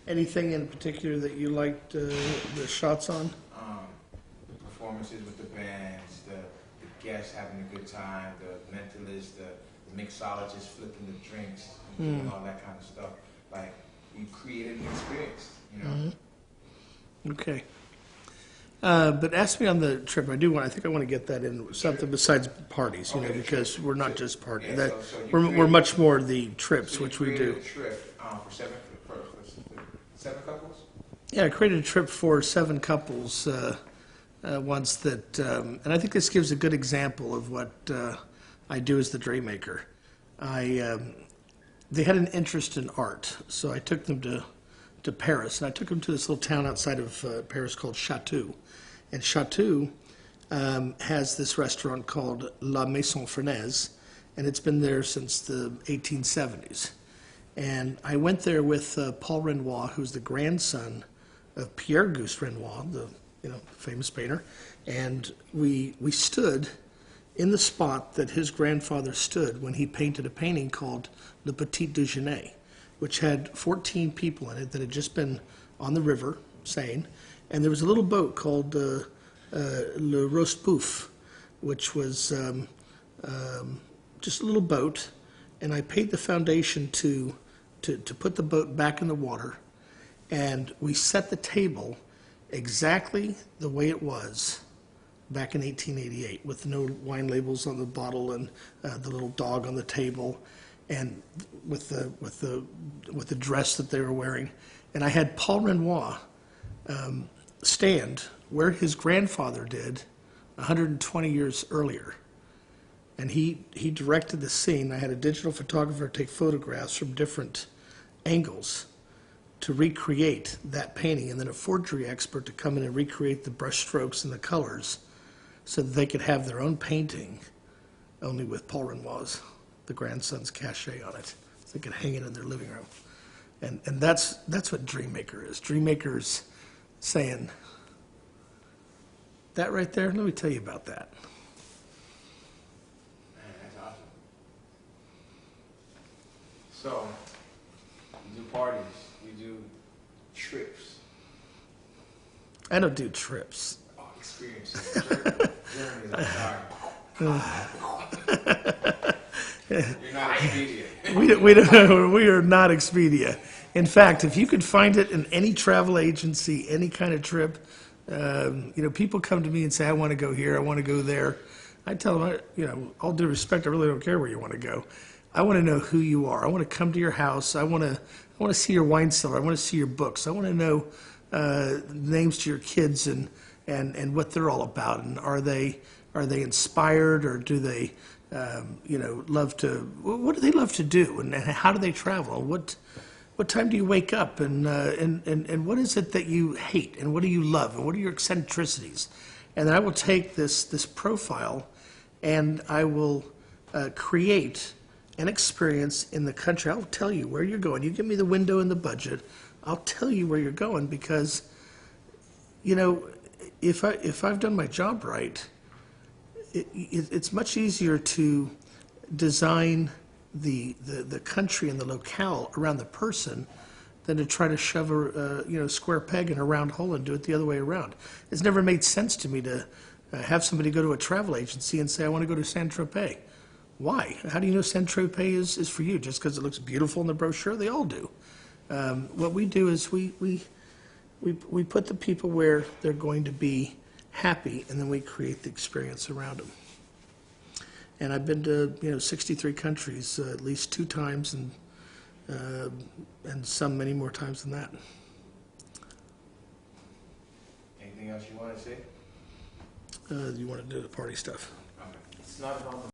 Anything in particular that you liked the shots on? The performances with the bands, the guests having a good time, the mentalists, the mixologists flipping the drinks, and doing all that kind of stuff. Like, you created an experience, you know? Okay. But ask me on the trip. I think I want to get that in something besides parties, you know, because we're not just partying. Yeah, We're much more the trips, which we do. A trip for seven couples? Yeah, I created a trip for 7 couples once that, and I think this gives a good example of what I do as the Dre Maker. They had an interest in art, so I took them to Paris, and I took them to this little town outside of Paris called Chatou. And Chatou has this restaurant called La Maison Fernaise, and it's been there since the 1870s. And I went there with Paul Renoir, who's the grandson of Pierre-Auguste Renoir, the famous painter, and we stood in the spot that his grandfather stood when he painted a painting called Le Petit Déjeuner, which had 14 people in it that had just been on the river sailing, and there was a little boat called Le Roast Bouffe, which was just a little boat, and I paid the foundation to put the boat back in the water, and we set the table exactly the way it was back in 1888, with no wine labels on the bottle and the little dog on the table, and with the dress that they were wearing. And I had Paul Renoir stand where his grandfather did 120 years earlier. And he directed the scene. I had a digital photographer take photographs from different angles to recreate that painting, and then a forgery expert to come in and recreate the brush strokes and the colors so that they could have their own painting, only with Paul Renoir's, the grandson's cachet on it. So they could hang it in their living room. And that's what Dream Maker is. Dream Maker's saying, that right there, let me tell you about that. Man, that's awesome. So, you do parties, you do trips. I don't do trips. Oh, experiences. Journeys, I'm sorry. You're not Expedia. We are not Expedia. In fact, if you could find it in any travel agency, any kind of trip, people come to me and say, I want to go here, I want to go there. I tell them, all due respect, I really don't care where you want to go. I want to know who you are. I want to come to your house. I want to see your wine cellar. I want to see your books. I want to know names to your kids and what they're all about. And are they inspired, or do they love to? What do they love to do, and how do they travel? What time do you wake up, and what is it that you hate, and what do you love, and what are your eccentricities? And then I will take this profile, and I will create an experience in the country. I'll tell you where you're going. You give me the window and the budget, I'll tell you where you're going, because if I've done my job right, it's much easier to design the country and the locale around the person than to try to shove a square peg in a round hole and do it the other way around. It's never made sense to me to have somebody go to a travel agency and say, I want to go to Saint-Tropez. Why? How do you know Saint-Tropez is for you? Just because it looks beautiful in the brochure? They all do. What we do is we put the people where they're going to be happy, and then we create the experience around them. And I've been to 63 countries at least 2 times, and some many more times than that. Anything else you want to say? You want to do the party stuff? Okay. It's not about the